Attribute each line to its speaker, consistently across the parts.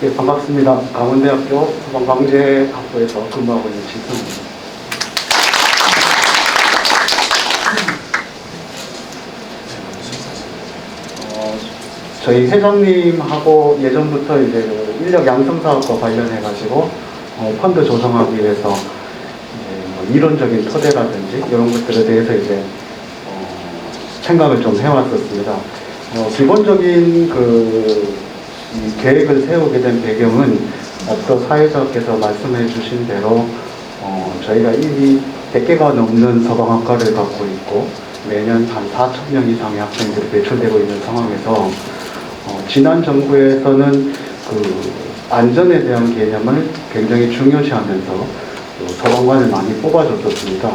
Speaker 1: 예, 반갑습니다. 강원대학교 소방방재학부에서 근무하고 있는 진승입니다. 저희 회장님하고 예전부터 이제 그 인력 양성 사업과 관련해가지고 펀드 조성하기 위해서 뭐 이론적인 토대라든지 이런 것들에 대해서 이제 생각을 좀 해왔었습니다. 기본적인 이 계획을 세우게 된 배경은 앞서 사회자께서 말씀해 주신 대로 저희가 이미 100개가 넘는 소방학과를 갖고 있고 매년 한 4,000명 이상의 학생들이 배출되고 있는 상황에서 지난 정부에서는 그 안전에 대한 개념을 굉장히 중요시하면서 소방관을 많이 뽑아줬었습니다.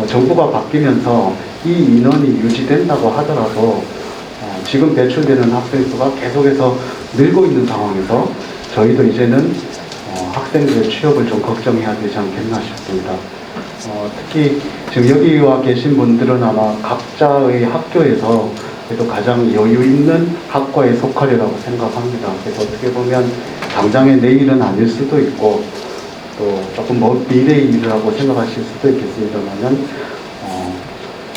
Speaker 1: 정부가 바뀌면서 이 인원이 유지된다고 하더라도 지금 배출되는 학생 수가 계속해서 늘고 있는 상황에서 저희도 이제는 학생들의 취업을 좀 걱정해야 되지 않겠나 싶습니다. 특히 지금 여기 와 계신 분들은 아마 각자의 학교에서 그래도 가장 여유 있는 학과에 속하리라고 생각합니다. 그래서 어떻게 보면 당장의 내일은 아닐 수도 있고 또 조금 먼 미래의 일이라고 생각하실 수도 있겠습니다만은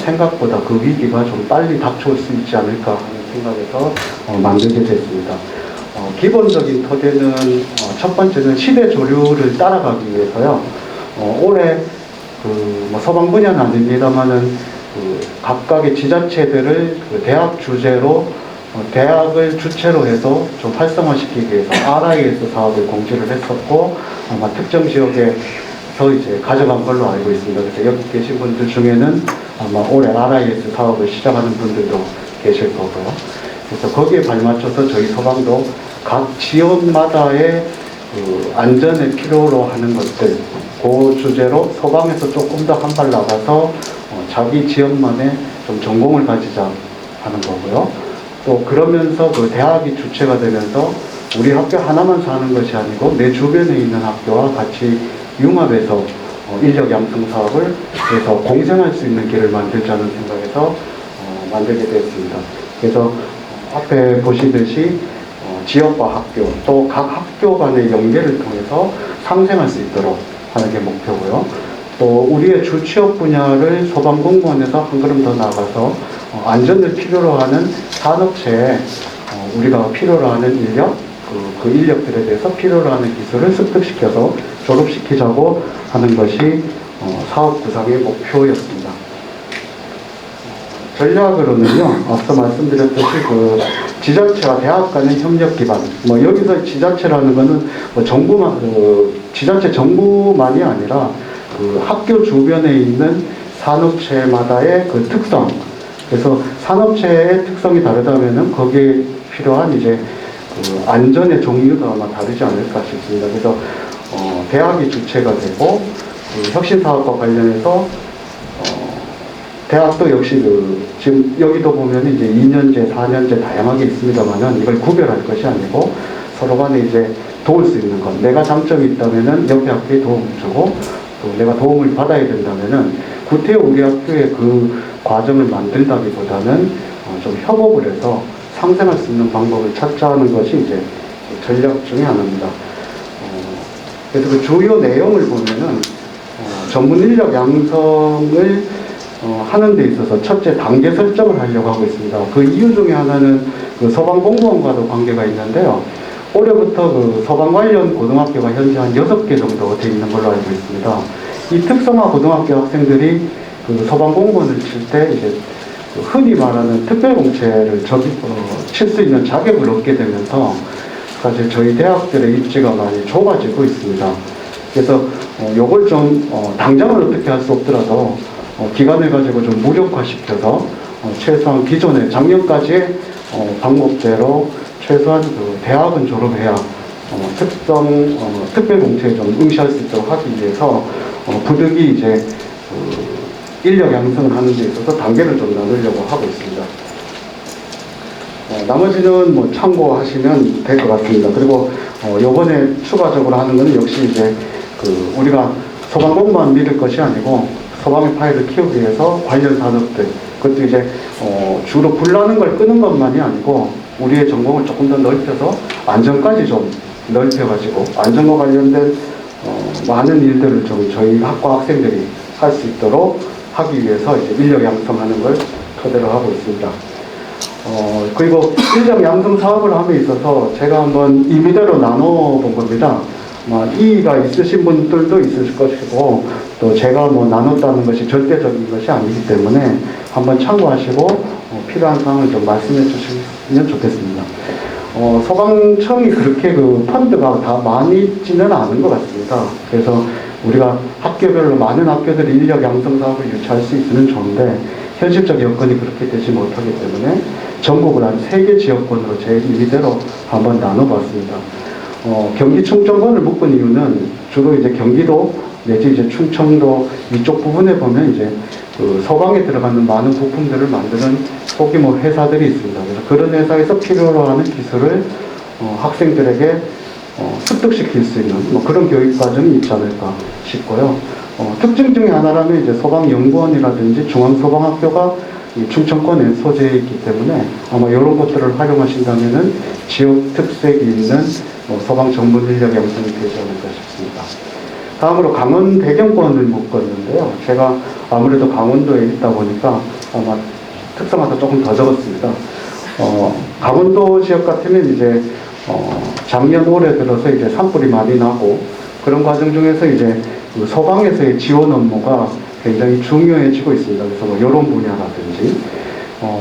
Speaker 1: 생각보다 그 위기가 좀 빨리 닥쳐올 수 있지 않을까 하는 생각에서 만들게 됐습니다. 기본적인 토대는 첫 번째는 시대 조류를 따라가기 위해서요. 올해 뭐 소방 분야는 아닙니다만은 각각의 지자체들을 대학 주제로 대학을 주체로 해서 좀 활성화시키기 위해서 RIS 사업을 공지를 했었고 아마 특정 지역에서 이제 가져간 걸로 알고 있습니다. 그래서 여기 계신 분들 중에는 아마 올해 RIS 사업을 시작하는 분들도 계실 거고요. 그래서 거기에 발맞춰서 저희 소방도 각 지역마다의 안전을 필요로 하는 것들, 그 주제로 소방에서 조금 더 한 발 나가서 자기 지역만의 좀 전공을 가지자 하는 거고요. 또 그러면서 그 대학이 주체가 되면서 우리 학교 하나만 사는 것이 아니고 내 주변에 있는 학교와 같이 융합해서 인력 양성 사업을 해서 공생할 수 있는 길을 만들자는 생각에서 만들게 되었습니다. 그래서 앞에 보시듯이 지역과 학교 또 각 학교 간의 연계를 통해서 상생할 수 있도록 하는 게 목표고요. 또 우리의 주 취업 분야를 소방공무원에서 한 걸음 더 나아가서 안전을 필요로 하는 산업체에 우리가 필요로 하는 인력, 그 인력들에 대해서 필요로 하는 기술을 습득시켜서 졸업시키자고 하는 것이 사업 구상의 목표였습니다. 전략으로는요, 앞서 말씀드렸듯이 그 지자체와 대학 간의 협력 기반, 뭐 여기서 지자체라는 거는 뭐 정부만, 지자체 정부만이 아니라 그 학교 주변에 있는 산업체마다의 그 특성, 그래서 산업체의 특성이 다르다면은 거기에 필요한 이제 그 안전의 종류도 아마 다르지 않을까 싶습니다. 그래서 대학이 주체가 되고 그 혁신사업과 관련해서 대학도 역시 지금 여기도 보면 이제 2년제, 4년제 다양하게 있습니다만은 이걸 구별할 것이 아니고 서로 간에 이제 도울 수 있는 것. 내가 장점이 있다면은 옆에 학교에 도움을 주고 또 내가 도움을 받아야 된다면은 구태여 우리 학교의 그 과정을 만들다기보다는 좀 협업을 해서 상생할 수 있는 방법을 찾자는 것이 이제 전략 중에 하나입니다. 그래서 그 주요 내용을 보면은 전문 인력 양성을 하는 데 있어서 첫째 단계 설정을 하려고 하고 있습니다. 그 이유 중에 하나는 그 소방공무원과도 관계가 있는데요. 올해부터 그 소방 관련 고등학교가 현재 한 6개 정도 되어 있는 걸로 알고 있습니다. 이 특성화 고등학교 학생들이 그 소방공무원을 칠 때 이제 흔히 말하는 특별공채를 칠 수 있는 자격을 얻게 되면서 사실 저희 대학들의 입지가 많이 좁아지고 있습니다. 그래서 요걸 좀 당장은 어떻게 할 수 없더라도 기간을 가지고 좀 무력화시켜서 최소한 기존에 작년까지의 방법대로 최소한 그 대학은 졸업해야 특별공채에 좀 응시할 수 있도록 하기 위해서 부득이 이제 인력 양성을 하는 데 있어서 단계를 좀 나누려고 하고 있습니다. 나머지는 뭐 참고하시면 될 것 같습니다. 그리고 요번에 추가적으로 하는 것은 역시 이제 그 우리가 소방공무만 믿을 것이 아니고 소방의 파일을 키우기 위해서 관련 산업들, 그것도 이제 주로 불나는 걸 끄는 것만이 아니고 우리의 전공을 조금 더 넓혀서 안전까지 좀 넓혀가지고 안전과 관련된 많은 일들을 좀 저희 학과 학생들이 할 수 있도록 하기 위해서 이제 인력 양성하는 걸 토대로 하고 있습니다. 그리고 인력 양성 사업을 함에 있어서 제가 한번 임의대로 나눠본 겁니다. 이의가 있으신 분들도 있을 것이고, 또 제가 뭐 나눴다는 것이 절대적인 것이 아니기 때문에 한번 참고하시고 필요한 사항을 좀 말씀해 주시면 좋겠습니다. 소방청이 그렇게 그 펀드가 다 많이 있지는 않은 것 같습니다. 그래서 우리가 학교별로 많은 학교들이 인력 양성 사업을 유치할 수 있으면 좋은데 현실적 여건이 그렇게 되지 못하기 때문에 전국을 한 3개 지역권으로 제 임의대로 한번 나눠봤습니다. 경기 충청권을 묶은 이유는 주로 이제 경기도 내지 이제 충청도 이쪽 부분에 보면 이제 그 소방에 들어가는 많은 부품들을 만드는 소규모 회사들이 있습니다. 그래서 그런 회사에서 필요로 하는 기술을 학생들에게 습득시킬 수 있는 그런 교육 과정이 있지 않을까 싶고요. 특징 중에 하나라면 이제 소방연구원이라든지 중앙소방학교가 이 충청권에 소재해 있기 때문에 아마 이런 것들을 활용하신다면은 지역 특색이 있는 소방 전문 인력 양성이 되지 않을까 싶습니다. 다음으로 강원 대경권을 묶었는데요. 제가 아무래도 강원도에 있다 보니까 아마 특성화도 조금 더 적었습니다. 강원도 지역 같으면 이제 작년 올해 들어서 이제 산불이 많이 나고 그런 과정 중에서 이제 그 소방에서의 지원 업무가 굉장히 중요해지고 있습니다. 그래서 뭐 이런 분야라든지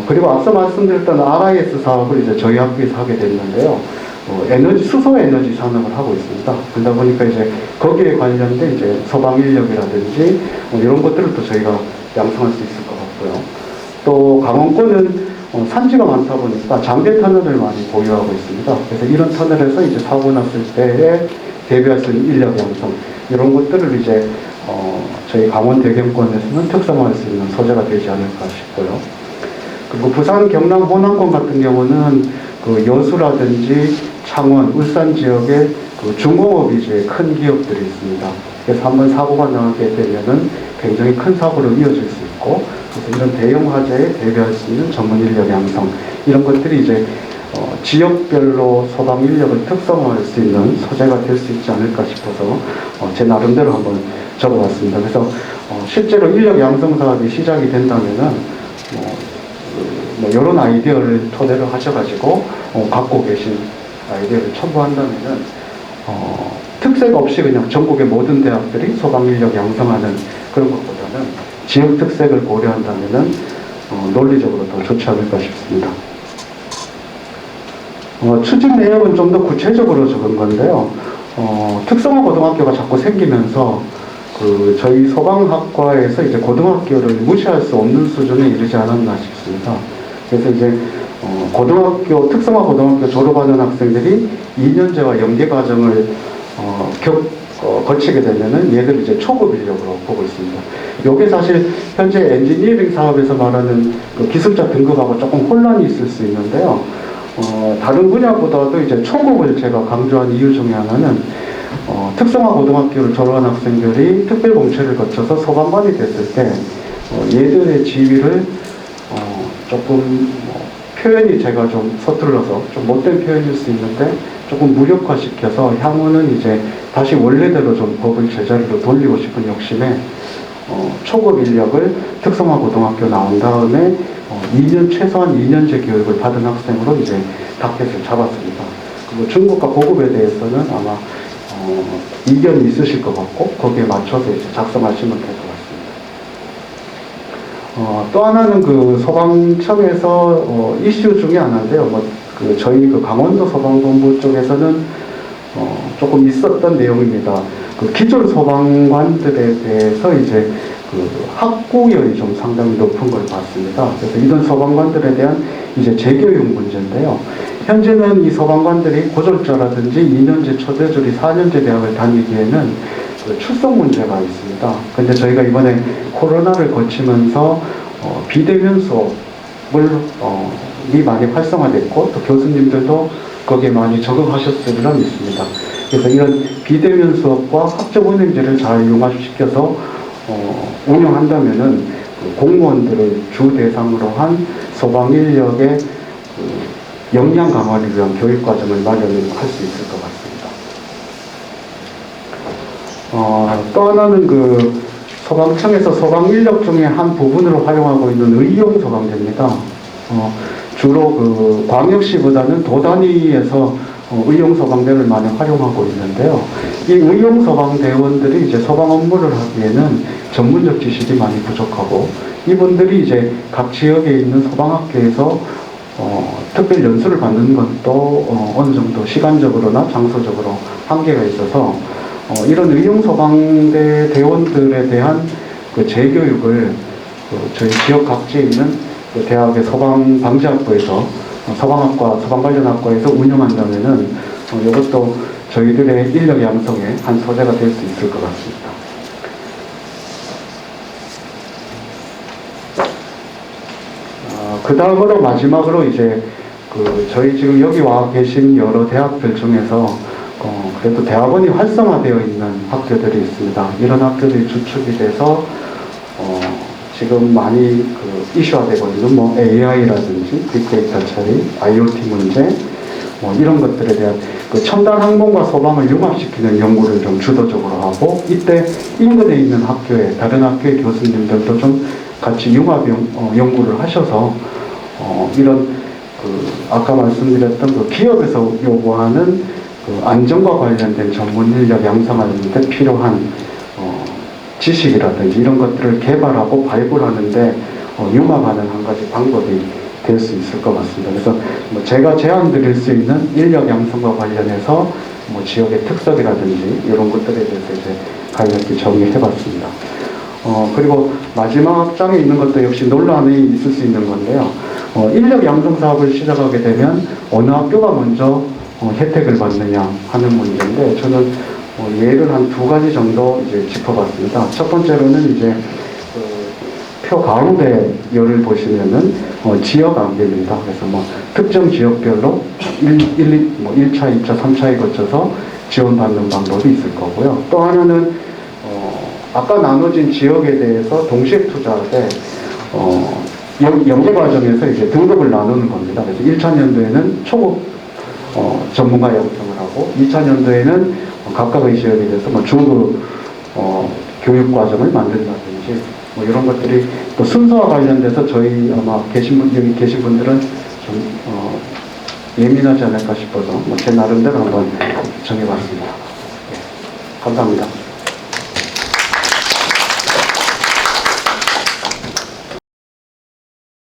Speaker 1: 그리고 앞서 말씀드렸던 RIS 사업을 이제 저희 학교에서 하게 됐는데요. 수소 에너지 산업을 하고 있습니다. 그러다 보니까 이제 거기에 관련된 이제 소방 인력이라든지 이런 것들을 또 저희가 양성할 수 있을 것 같고요. 또 강원권은 산지가 많다 보니까 장대 터널을 많이 보유하고 있습니다. 그래서 이런 터널에서 이제 사고 났을 때에 대비할 수 있는 인력 양성 이런 것들을 이제 저희 강원 대경권에서는 특성화할 수 있는 소재가 되지 않을까 싶고요. 그리고 부산, 경남, 호남권 같은 경우는 그 여수라든지 창원, 울산 지역에 그 중공업 위주의 큰 기업들이 있습니다. 그래서 한번 사고가 나게 되면은 굉장히 큰 사고로 이어질 수 있고, 그래서 이런 대형 화재에 대비할 수 있는 전문 인력 양성 이런 것들이 이제 지역별로 소방 인력을 특성화할 수 있는 소재가 될 수 있지 않을까 싶어서 제 나름대로 한번 적어봤습니다. 그래서 실제로 인력 양성 사업이 시작이 된다면은 이런 아이디어를 토대로 하셔가지고 갖고 계신 아이디어를 첨부한다면은 특색 없이 그냥 전국의 모든 대학들이 소방 인력 양성하는 그런 것보다는 지역 특색을 고려한다면은 논리적으로 더 좋지 않을까 싶습니다. 추진 내용은 좀 더 구체적으로 적은 건데요. 특성화 고등학교가 자꾸 생기면서 저희 소방학과에서 이제 고등학교를 무시할 수 없는 수준에 이르지 않았나 싶습니다. 그래서 이제 특성화 고등학교 졸업하는 학생들이 2년제와 연계 과정을 거치게 되면은 얘들을 이제 초급 인력으로 보고 있습니다. 이게 사실 현재 엔지니어링 사업에서 말하는 그 기술자 등급하고 조금 혼란이 있을 수 있는데요. 다른 분야보다도 이제 초급을 제가 강조한 이유 중에 하나는 특성화 고등학교를 졸업한 학생들이 특별 공채를 거쳐서 소방관이 됐을 때 얘들의 지위를 조금 표현이 제가 좀 서툴러서 좀 못된 표현일 수 있는데 조금 무력화시켜서 향후는 이제 다시 원래대로 좀 법을 제자리로 돌리고 싶은 욕심에 초급 인력을 특성화 고등학교 나온 다음에 최소한 2년제 교육을 받은 학생으로 이제 타겟을 잡았습니다. 그리고 중급과 고급에 대해서는 아마 이견이 있으실 것 같고 거기에 맞춰서 이제 작성하시면 될 것 같습니다. 또 하나는 그 소방청에서 이슈 중에 하나인데요. 저희 그 강원도 소방본부 쪽에서는 조금 있었던 내용입니다. 그 기존 소방관들에 대해서 이제 그 학구열이 좀 상당히 높은 걸 봤습니다. 그래서 이런 소방관들에 대한 이제 재교육 문제인데요. 현재는 이 소방관들이 고졸자라든지 2년제 초대졸이 4년제 대학을 다니기에는 그 출석 문제가 있습니다. 근데 저희가 이번에 코로나를 거치면서 비대면 수업을 많이 활성화됐고 또 교수님들도 거기에 많이 적응하셨으리라 믿습니다. 그래서 이런 비대면 수업과 학점 운행제를 잘 융합시켜서 운영한다면은 공무원들을 주 대상으로 한 소방 인력의 역량 강화를 위한 교육 과정을 마련할 수 있을 것 같습니다. 또 하나는 그 소방청에서 소방 인력 중에 한 부분으로 활용하고 있는 의용 소방대입니다. 주로 그 광역시보다는 도 단위에서 의용 소방대를 많이 활용하고 있는데요. 이 의용 소방대원들이 이제 소방 업무를 하기에는 전문적 지식이 많이 부족하고, 이분들이 이제 각 지역에 있는 소방학교에서 특별 연수를 받는 것도 어느 정도 시간적으로나 장소적으로 한계가 있어서 이런 의용 소방대 대원들에 대한 그 재교육을 저희 지역 각지에 있는 그 대학의 소방방지학부에서 소방학과, 소방관련학과에서 운영한다면은 이것도 저희들의 인력 양성의 한 소재가 될 수 있을 것 같습니다. 그 다음으로 마지막으로 이제 저희 지금 여기 와 계신 여러 대학들 중에서 그래도 대학원이 활성화되어 있는 학교들이 있습니다. 이런 학교들이 주축이 돼서 지금 많이 이슈화되고 있는 뭐 AI라든지 빅데이터 처리, IoT 문제 이런 것들에 대한 첨단 항공과 소방을 융합시키는 연구를 좀 주도적으로 하고, 이때 인근에 있는 학교에 다른 학교의 교수님들도 좀 같이 융합 연구를 하셔서 이런 아까 말씀드렸던 기업에서 요구하는 안전과 관련된 전문 인력 양성하는 데 필요한 지식이라든지 이런 것들을 개발하고 발굴하는데 융합하는 한 가지 방법이 될 수 있을 것 같습니다. 그래서 제가 제안 드릴 수 있는 인력 양성과 관련해서 지역의 특색이라든지 이런 것들에 대해서 이제 간략히 정리해봤습니다. 그리고 마지막 장에 있는 것도 역시 논란이 있을 수 있는 건데요. 인력 양성 사업을 시작하게 되면 어느 학교가 먼저 혜택을 받느냐 하는 문제인데, 저는 예를 한 두 가지 정도 이제 짚어봤습니다. 첫 번째로는 이제 표 가운데 열을 보시면은 지역 안개입니다. 그래서 특정 지역별로 1차, 2차, 3차에 거쳐서 지원받는 방법이 있을 거고요. 또 하나는 아까 나눠진 지역에 대해서 동시에 투자할 때 연계 과정에서 이제 등급을 나누는 겁니다. 그래서 1차 년도에는 초급 전문가 양성을 하고, 2차 년도에는 각각의 지역에 대해서 중급 교육 과정을 만든다든지 이런 것들이 또 순서와 관련돼서 저희 아마 여기 계신 분들은 좀 예민하지 않을까 싶어서 제 나름대로 한번 정해봤습니다. 네, 감사합니다.